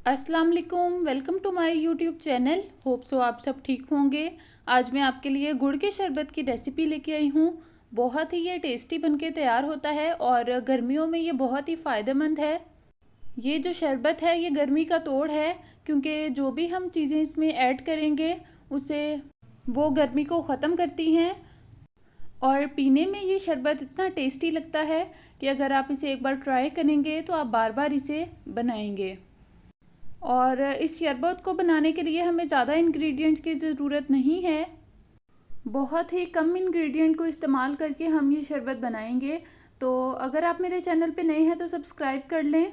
अस्सलाम वालेकुम, welcome to my YouTube channel. Hope so आप सब ठीक होंगे। आज मैं आपके लिए गुड़ के शरबत की रेसिपी लेके आई हूँ। बहुत ही ये टेस्टी बनके तैयार होता है और गर्मियों में ये बहुत ही फ़ायदेमंद है। ये जो शरबत है ये गर्मी का तोड़ है, क्योंकि जो भी हम चीज़ें इसमें ऐड करेंगे उसे वो गर्मी को ख़त्म करती हैं। और पीने में ये शरबत इतना टेस्टी लगता है कि अगर आप इसे एक बार ट्राई करेंगे तो आप बार बार इसे बनाएंगे। और इस शरबत को बनाने के लिए हमें ज़्यादा इंग्रेडिएंट्स की ज़रूरत नहीं है। बहुत ही कम इंग्रेडिएंट को इस्तेमाल करके हम ये शरबत बनाएंगे। तो अगर आप मेरे चैनल पे नए हैं तो सब्सक्राइब कर लें,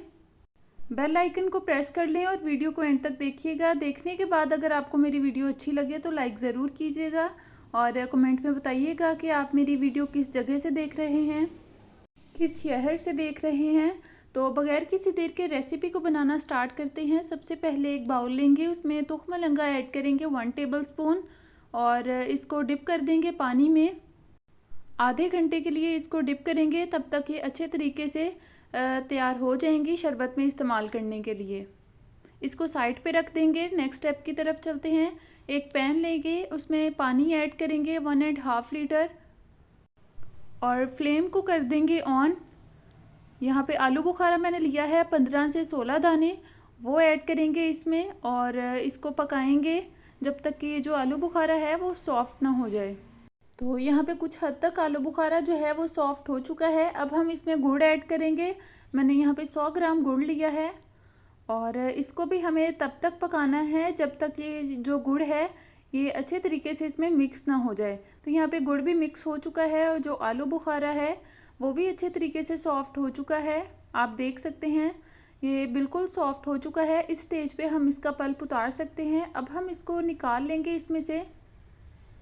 बेल आइकन को प्रेस कर लें और वीडियो को एंड तक देखिएगा। देखने के बाद अगर आपको मेरी वीडियो अच्छी लगे तो लाइक ज़रूर कीजिएगा और कमेंट में बताइएगा कि आप मेरी वीडियो किस जगह से देख रहे हैं, किस शहर से देख रहे हैं। तो बगैर किसी देर के रेसिपी को बनाना स्टार्ट करते हैं। सबसे पहले एक बाउल लेंगे, उसमें तुख्म लंगा ऐड करेंगे 1 टेबलस्पून और इसको डिप कर देंगे पानी में। आधे घंटे के लिए इसको डिप करेंगे, तब तक ये अच्छे तरीके से तैयार हो जाएंगी शरबत में इस्तेमाल करने के लिए। इसको साइड पे रख देंगे। नेक्स्ट स्टेप की तरफ चलते हैं। एक पैन लेंगे, उसमें पानी ऐड करेंगे 1.5 लीटर और फ्लेम को कर देंगे ऑन। यहाँ पे आलू बुखारा मैंने लिया है 15 से 16 दाने, वो ऐड करेंगे इसमें और इसको पकाएंगे जब तक कि ये जो आलू बुखारा है वो सॉफ्ट ना हो जाए। तो यहाँ पे कुछ हद तक आलू बुखारा जो है वो सॉफ्ट हो चुका है। अब हम इसमें गुड़ ऐड करेंगे। मैंने यहाँ पे 100 ग्राम गुड़ लिया है और इसको भी हमें तब तक पकाना है जब तक ये जो गुड़ है ये अच्छे तरीके से इसमें मिक्स ना हो जाए। तो यहाँ पे गुड़ भी मिक्स हो चुका है और जो आलू बुखारा है वो भी अच्छे तरीके से सॉफ्ट हो चुका है। आप देख सकते हैं ये बिल्कुल सॉफ्ट हो चुका है। इस स्टेज पे हम इसका पल्प उतार सकते हैं। अब हम इसको निकाल लेंगे, इसमें से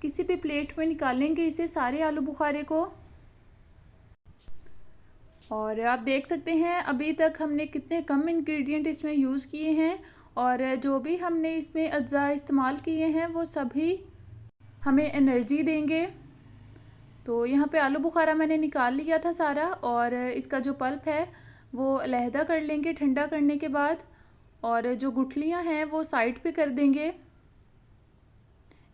किसी भी प्लेट में निकालेंगे इसे, सारे आलू बुखारे को। और आप देख सकते हैं अभी तक हमने कितने कम इंग्रेडिएंट इसमें यूज़ किए हैं और जो भी हमने इसमें अज्जा इस्तेमाल किए हैं वो सभी हमें एनर्जी देंगे। तो यहाँ पे आलू बुखारा मैंने निकाल लिया था सारा और इसका जो पल्प है वो अलहदा कर लेंगे ठंडा करने के बाद, और जो गुठलियाँ हैं वो साइड पे कर देंगे।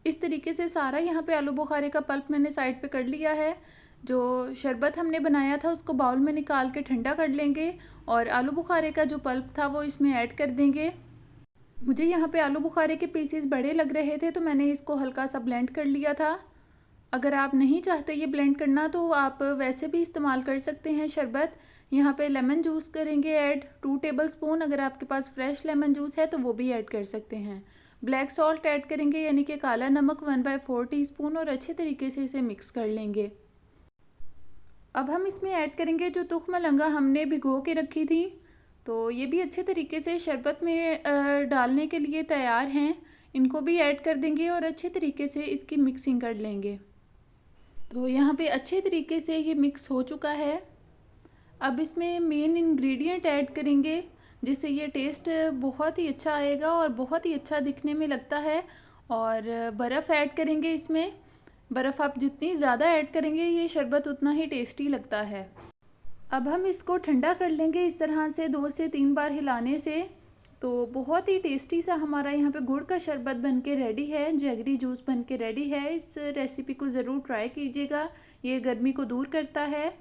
इस तरीके से सारा यहाँ पे आलू बुखारे का पल्प मैंने साइड पे कर लिया है। जो शरबत हमने बनाया था उसको बाउल में निकाल के ठंडा कर लेंगे और आलू बुखारे का जो पल्प था वो इसमें ऐड कर देंगे। मुझे यहाँ पे आलू बुखारे के पीसेस बड़े लग रहे थे तो मैंने इसको हल्का सा ब्लेंड कर लिया था। अगर आप नहीं चाहते ये ब्लेंड करना तो आप वैसे भी इस्तेमाल कर सकते हैं शरबत। यहाँ पे लेमन जूस करेंगे ऐड 2 टेबलस्पून। अगर आपके पास फ्रेश लेमन जूस है तो वो भी ऐड कर सकते हैं। ब्लैक सॉल्ट ऐड करेंगे यानी कि काला नमक 1/4 टीस्पून और अच्छे तरीके से इसे मिक्स कर लेंगे। अब हम इसमें ऐड करेंगे जो तुख्म लंगा हमने भिगो के रखी थी। तो ये भी अच्छे तरीके से शरबत में डालने के लिए तैयार हैं। इनको भी ऐड कर देंगे और अच्छे तरीके से इसकी मिक्सिंग कर लेंगे। तो यहाँ पे अच्छे तरीके से ये मिक्स हो चुका है। अब इसमें मेन इंग्रेडिएंट ऐड करेंगे जिससे ये टेस्ट बहुत ही अच्छा आएगा और बहुत ही अच्छा दिखने में लगता है। और बर्फ़ ऐड करेंगे इसमें। बर्फ़ आप जितनी ज़्यादा ऐड करेंगे ये शरबत उतना ही टेस्टी लगता है। अब हम इसको ठंडा कर लेंगे इस तरह से 2 से 3 बार हिलाने से। तो बहुत ही टेस्टी सा हमारा यहाँ पे गुड़ का शरबत बनके रेडी है, जैगरी जूस बनके रेडी है। इस रेसिपी को ज़रूर ट्राई कीजिएगा, ये गर्मी को दूर करता है।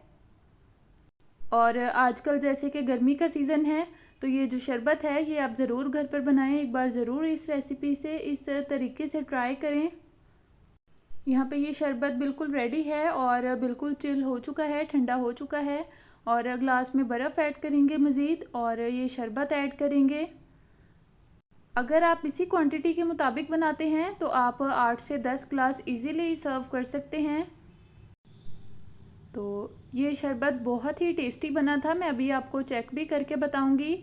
और आजकल जैसे कि गर्मी का सीज़न है तो ये जो शरबत है ये आप ज़रूर घर पर बनाएं। एक बार ज़रूर इस रेसिपी से इस तरीके से ट्राई करें। यहाँ पे ये शरबत बिल्कुल रेडी है और बिल्कुल चिल हो चुका है, ठंडा हो चुका है। और ग्लास में बर्फ़ ऐड करेंगे मज़ीद और ये शरबत ऐड करेंगे। अगर आप इसी क्वांटिटी के मुताबिक बनाते हैं तो आप 8 से 10 ग्लास इजीली सर्व कर सकते हैं। तो ये शरबत बहुत ही टेस्टी बना था। मैं अभी आपको चेक भी करके बताऊंगी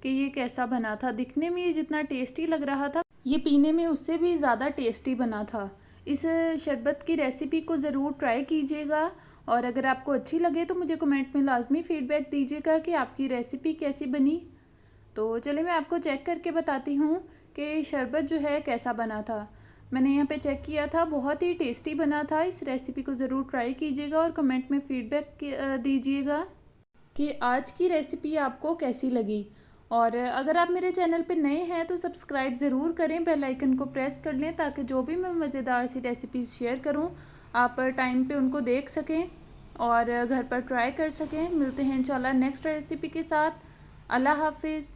कि ये कैसा बना था। दिखने में ये जितना टेस्टी लग रहा था ये पीने में उससे भी ज़्यादा टेस्टी बना था। इस शरबत की रेसिपी को ज़रूर ट्राई कीजिएगा और अगर आपको अच्छी लगे तो मुझे कमेंट में लाजमी फ़ीडबैक दीजिएगा कि आपकी रेसिपी कैसी बनी। तो चलिए मैं आपको चेक करके बताती हूँ कि शरबत जो है कैसा बना था। मैंने यहाँ पे चेक किया था, बहुत ही टेस्टी बना था। इस रेसिपी को ज़रूर ट्राई कीजिएगा और कमेंट में फ़ीडबैक दीजिएगा कि आज की रेसिपी आपको कैसी लगी। और अगर आप मेरे चैनल पे नए हैं तो सब्सक्राइब ज़रूर करें, बेल आइकन को प्रेस कर लें ताकि जो भी मैं मज़ेदार सी रेसिपीज़ शेयर करूं आप टाइम पे उनको देख सकें और घर पर ट्राई कर सकें। मिलते हैं इंशाल्लाह नेक्स्ट रेसिपी के साथ। अल्लाह हाफिज़।